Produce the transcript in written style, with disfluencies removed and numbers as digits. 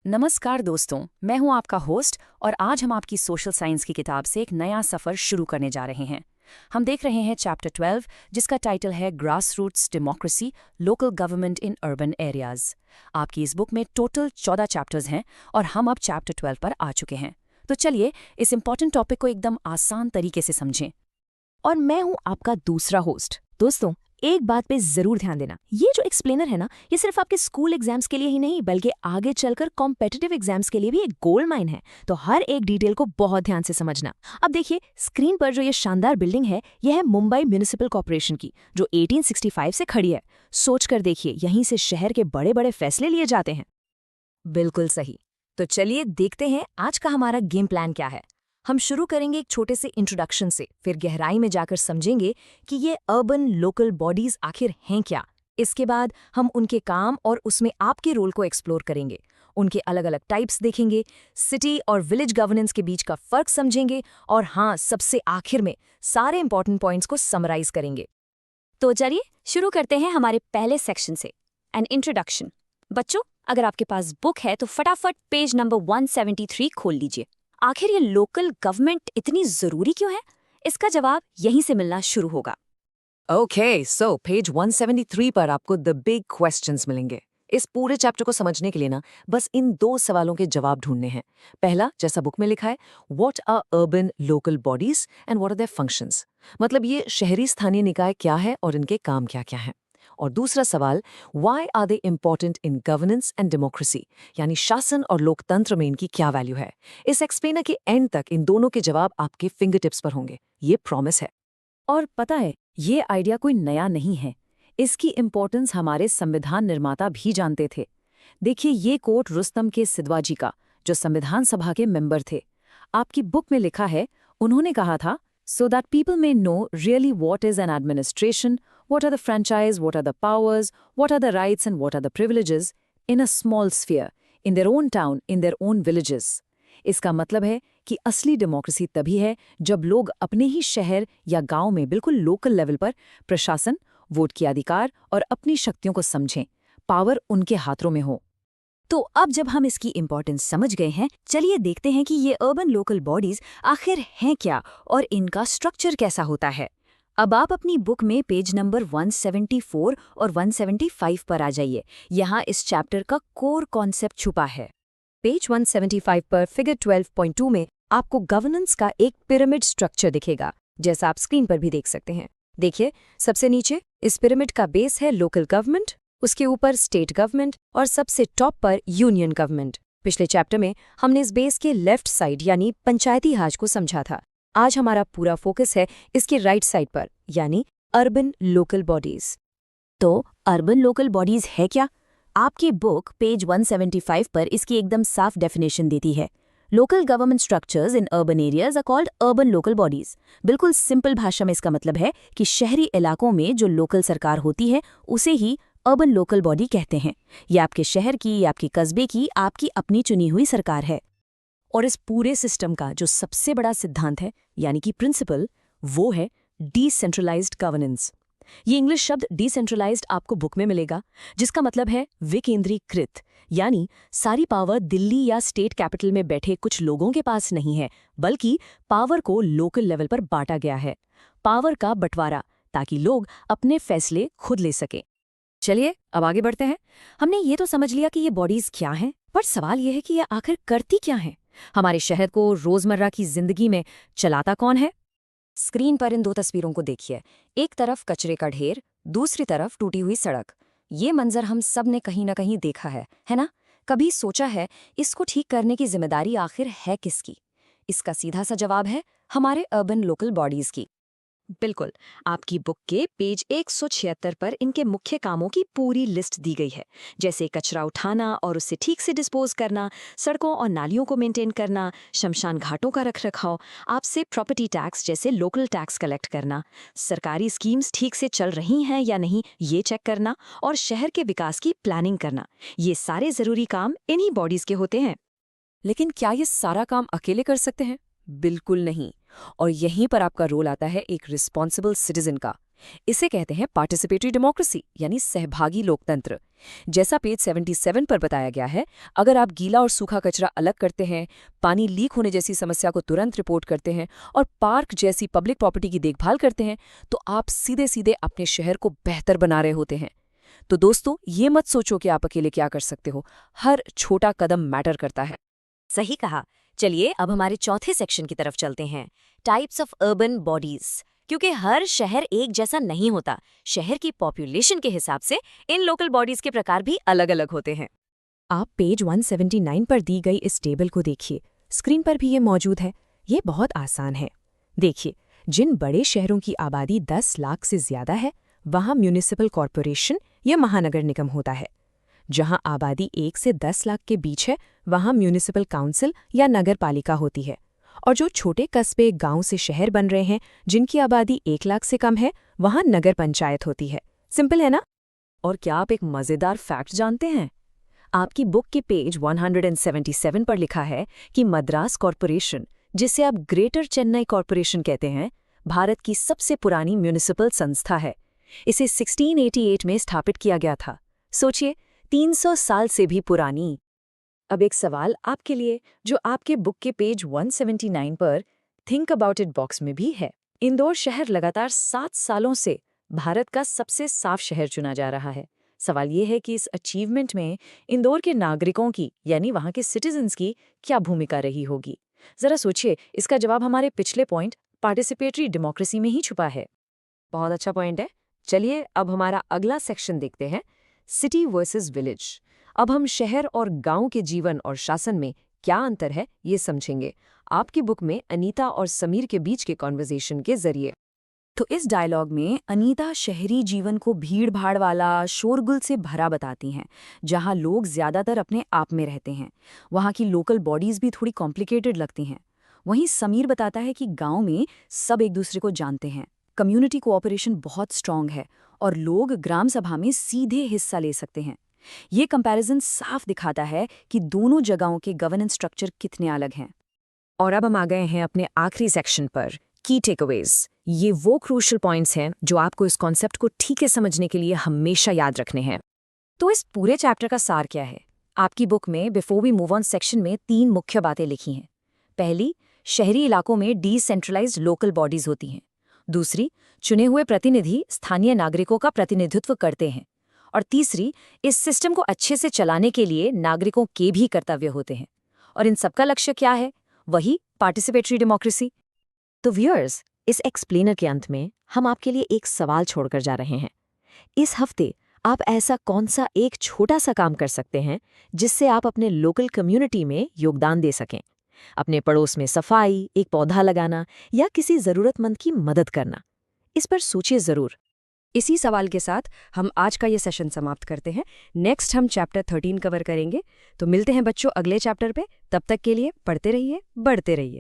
नमस्कार दोस्तों, मैं हूं आपका होस्ट और आज हम आपकी सोशल साइंस की किताब से एक नया सफ़र शुरू करने जा रहे हैं। हम देख रहे हैं चैप्टर 12 जिसका टाइटल है grass roots democracy, local government in urban areas. आपकी इस बुक में टोटल 14 चैप्टर्स हैं और हम अब चैप्टर 12 पर आ चुके हैं। तो चलिए इस इम्पॉर्टेंट टॉपिक को एकदम आसान तरीके से समझें। और मैं हूं आपका दूसरा होस्ट। दोस्तों, एक बात पे जरूर ध्यान देना, ये जो एक्सप्लेनर है ना, ये सिर्फ आपके स्कूल एग्जाम्स के लिए ही नहीं बल्कि आगे चलकर कॉम्पिटिटिव एग्जाम्स के लिए भी एक गोल्ड माइन है। तो हर एक डिटेल को बहुत ध्यान से समझना। अब देखिए स्क्रीन पर जो ये शानदार बिल्डिंग है, यह है मुंबई म्युनिसिपल कॉर्पोरेशन की, जो 1865 से खड़ी है। सोच कर देखिए, यहीं से शहर के बड़े बड़े फैसले लिए जाते हैं। बिल्कुल सही। तो चलिए देखते हैं आज का हमारा गेम प्लान क्या है। हम शुरू करेंगे एक छोटे से इंट्रोडक्शन से, फिर गहराई में जाकर समझेंगे कि ये अर्बन लोकल बॉडीज आखिर हैं क्या। इसके बाद हम उनके काम और उसमें आपके रोल को एक्सप्लोर करेंगे, उनके अलग अलग टाइप्स देखेंगे, सिटी और विलेज गवर्नेंस के बीच का फर्क समझेंगे और हाँ, सबसे आखिर में सारे इंपॉर्टेंट पॉइंट्स को समराइज करेंगे। तो चलिए शुरू करते हैं हमारे पहले सेक्शन से, एन इंट्रोडक्शन। बच्चों, अगर आपके पास बुक है तो फटाफट पेज नंबर 173 खोल लीजिए। आखिर ये लोकल गवर्नमेंट इतनी जरूरी क्यों है? इसका जवाब यहीं से मिलना शुरू होगा। ओके, सो पेज 173 पर आपको द बिग क्वेश्चंस मिलेंगे। इस पूरे चैप्टर को समझने के लिए ना बस इन दो सवालों के जवाब ढूंढने हैं। पहला, जैसा बुक में लिखा है, what are urban local bodies and what are their functions, मतलब ये शहरी स्थानीय निकाय क्या है और इनके काम क्या क्या हैं। और दूसरा सवाल, why are they important in governance and democracy, यानी शासन और लोकतंत्र में इनकी क्या वैल्यू है। इस एक्सप्लेनर के एंड तक इन दोनों के जवाब आपके फिंगर टिप्स पर होंगे, ये प्रॉमिस है। और पता है, ये आइडिया कोई नया नहीं है। इसकी इम्पोर्टेंस हमारे संविधान निर्माता भी जानते थे। देखिए ये कोट रुस्तम के सिद्वाजी का, जो संविधान सभा के मेंबर थे। आपकी बुक में लिखा है, उन्होंने कहा था, so that people may know really what is an administration, what are the franchise, what are the powers, what are the rights and what are the privileges in a small sphere, in their own town, in their own villages. इसका मतलब है कि असली democracy तभी है जब लोग अपने ही शहर या गांव में बिल्कुल लोकल लेवल पर प्रशासन, वोट के अधिकार और अपनी शक्तियों को समझें, पावर उनके हाथों में हो। तो अब जब हम इसकी इम्पोर्टेंस समझ गए हैं, चलिए देखते हैं कि ये अर्बन लोकल बॉडीज आखिर हैं क्या और इनका स्ट्रक्चर कैसा होता है। अब आप अपनी बुक में पेज नंबर 174 और 175 पर आ जाइए। यहाँ इस चैप्टर का कोर कॉन्सेप्ट छुपा है। पेज 175 पर फिगर 12.2 में आपको गवर्नेंस का एक पिरामिड स्ट्रक्चर दिखेगा, जैसा आप स्क्रीन पर भी देख सकते हैं। देखिए सबसे नीचे इस पिरामिड का बेस है लोकल गवर्नमेंट, उसके ऊपर स्टेट गवर्नमेंट और सबसे टॉप पर यूनियन गवर्नमेंट। पिछले चैप्टर में हमने इस बेस के लेफ्ट साइड यानी पंचायती राज को समझा था। आज हमारा पूरा फोकस है इसके राइट साइड पर, यानी अर्बन लोकल बॉडीज। तो अर्बन लोकल बॉडीज है क्या? आपकी बुक पेज 175 पर इसकी एकदम साफ डेफिनेशन देती है। Local government structures in urban areas are called urban local bodies. बिल्कुल सिंपल भाषा में इसका मतलब है कि शहरी इलाकों में जो लोकल सरकार होती है उसे ही अर्बन लोकल बॉडी कहते हैं। ये आपके शहर की या आपके कस्बे की आपकी अपनी चुनी हुई सरकार है। और इस पूरे सिस्टम का जो सबसे बड़ा सिद्धांत है, यानी कि प्रिंसिपल, वो है डिसेंट्रलाइज्ड गवर्नेंस। ये इंग्लिश शब्द डिसेंट्रलाइज्ड आपको बुक में मिलेगा, जिसका मतलब है विकेंद्रीकृत, यानी सारी पावर दिल्ली या स्टेट कैपिटल में बैठे कुछ लोगों के पास नहीं है, बल्कि पावर को लोकल लेवल पर बांटा गया है। पावर का बंटवारा, ताकि लोग अपने फैसले खुद ले सकें। चलिए अब आगे बढ़ते हैं। हमने ये तो समझ लिया कि ये बॉडीज क्या हैं, पर सवाल ये है कि ये आखिर करती क्या हैं? हमारे शहर को रोजमर्रा की जिंदगी में चलाता कौन है? स्क्रीन पर इन दो तस्वीरों को देखिए। एक तरफ कचरे का ढेर, दूसरी तरफ टूटी हुई सड़क। ये मंजर हम सब ने कहीं ना कहीं देखा है ना? कभी सोचा है इसको ठीक करने की जिम्मेदारी आखिर है किसकी? इसका सीधा सा जवाब है हमारे अर्बन लोकल बॉडीज की। बिल्कुल, आपकी बुक के पेज 176 पर इनके मुख्य कामों की पूरी लिस्ट दी गई है, जैसे कचरा उठाना और उसे ठीक से डिस्पोज करना, सड़कों और नालियों को मेंटेन करना, शमशान घाटों का रखरखाव, आपसे प्रॉपर्टी टैक्स जैसे लोकल टैक्स कलेक्ट करना, सरकारी स्कीम्स ठीक से चल रही हैं या नहीं ये चेक करना और शहर के विकास की प्लानिंग करना। ये सारे ज़रूरी काम इन्हीं बॉडीज़ के होते हैं। लेकिन क्या ये सारा काम अकेले कर सकते हैं? बिल्कुल नहीं। और यहीं पर आपका रोल आता है एक रिस्पॉन्सिबल सिटीजन का। इसे कहते हैं पार्टिसिपेटरी डेमोक्रेसी, यानी सहभागी लोकतंत्र। जैसा पेज 77 पर बताया गया है, अगर आप गीला और सूखा कचरा अलग करते हैं, पानी लीक होने जैसी समस्या को तुरंत रिपोर्ट करते हैं और पार्क जैसी पब्लिक प्रॉपर्टी की देखभाल करते हैं, तो आप सीधे सीधे अपने शहर को बेहतर बना रहे होते हैं। तो दोस्तों, ये मत सोचो कि आप अकेले क्या कर सकते हो। हर छोटा कदम मैटर करता है। सही कहा। चलिए अब हमारे चौथे सेक्शन की तरफ चलते हैं, टाइप्स ऑफ अर्बन बॉडीज। क्योंकि हर शहर एक जैसा नहीं होता, शहर की पॉपुलेशन के हिसाब से इन लोकल बॉडीज के प्रकार भी अलग अलग होते हैं। आप पेज 179 पर दी गई इस टेबल को देखिए। स्क्रीन पर भी ये मौजूद है। ये बहुत आसान है। देखिए, जिन बड़े शहरों की आबादी 10 लाख से ज्यादा है, वहाँ म्यूनिसिपल कॉरपोरेशन या महानगर निगम होता है। जहाँ आबादी 1 से 10 लाख के बीच है, वहाँ म्यूनिसिपल काउंसिल या नगर पालिका होती है। और जो छोटे कस्बे गांव से शहर बन रहे हैं, जिनकी आबादी 1 लाख से कम है, वहाँ नगर पंचायत होती है। सिंपल है ना? और क्या आप एक मज़ेदार फैक्ट जानते हैं? आपकी बुक के पेज 177 पर लिखा है कि मद्रास कॉरपोरेशन, जिसे आप ग्रेटर चेन्नई कॉरपोरेशन कहते हैं, भारत की सबसे पुरानी म्यूनिसिपल संस्था है। इसे 1688 में स्थापित किया गया था। सोचिए, 300 साल से भी पुरानी। अब एक सवाल आपके लिए, जो आपके बुक के पेज 179 पर थिंक अबाउट इट बॉक्स में भी है। इंदौर शहर लगातार 7 सालों से भारत का सबसे साफ शहर चुना जा रहा है। सवाल ये है कि इस अचीवमेंट में इंदौर के नागरिकों की, यानी वहाँ के सिटीजन्स की, क्या भूमिका रही होगी? जरा सोचिए, इसका जवाब हमारे पिछले पॉइंट पार्टिसिपेटरी डेमोक्रेसी में ही छुपा है। बहुत अच्छा पॉइंट है। चलिए अब हमारा अगला सेक्शन देखते हैं, सिटी वर्सेस विलेज। अब हम शहर और गांव के जीवन और शासन में क्या अंतर है ये समझेंगे, आपकी बुक में अनीता और समीर के बीच के कॉन्वर्सेशन के जरिए। तो इस डायलॉग में अनीता शहरी जीवन को भीड़-भाड़ वाला, शोरगुल से भरा बताती हैं, जहां लोग ज्यादातर अपने आप में रहते हैं। वहां की लोकल बॉडीज भी थोड़ी कॉम्प्लिकेटेड लगती हैं। वहीं समीर बताता है कि गांव में सब एक दूसरे को जानते हैं, कम्युनिटी कोऑपरेशन बहुत स्ट्रांग है और लोग ग्राम सभा में सीधे हिस्सा ले सकते हैं। ये कंपैरिजन साफ दिखाता है कि दोनों जगहों के गवर्नेंस स्ट्रक्चर कितने अलग हैं। और अब हम आ गए हैं अपने आखिरी सेक्शन पर, की टेकअवेज। ये वो क्रूशियल पॉइंट्स हैं जो आपको इस कॉन्सेप्ट को ठीक से समझने के लिए हमेशा याद रखने हैं। तो इस पूरे चैप्टर का सार क्या है? आपकी बुक में before we move on section में 3 मुख्य बातें लिखी हैं। पहली, शहरी इलाकों में डिसेंट्रलाइज्ड लोकल बॉडीज होती हैं। दूसरी, चुने हुए प्रतिनिधि स्थानीय नागरिकों का प्रतिनिधित्व करते हैं। और तीसरी, इस सिस्टम को अच्छे से चलाने के लिए नागरिकों के भी कर्तव्य होते हैं। और इन सबका लक्ष्य क्या है? वही पार्टिसिपेटरी डेमोक्रेसी। तो व्यूअर्स, इस एक्सप्लेनर के अंत में हम आपके लिए एक सवाल छोड़कर जा रहे हैं। इस हफ्ते आप ऐसा कौन सा एक छोटा सा काम कर सकते हैं जिससे आप अपने लोकल कम्युनिटी में योगदान दे सकें? अपने पड़ोस में सफाई, एक पौधा लगाना या किसी ज़रूरतमंद की मदद करना। इस पर सोचिए ज़रूर। इसी सवाल के साथ हम आज का ये सेशन समाप्त करते हैं। नेक्स्ट हम चैप्टर 13 कवर करेंगे। तो मिलते हैं बच्चों अगले चैप्टर पे। तब तक के लिए पढ़ते रहिए, बढ़ते रहिए।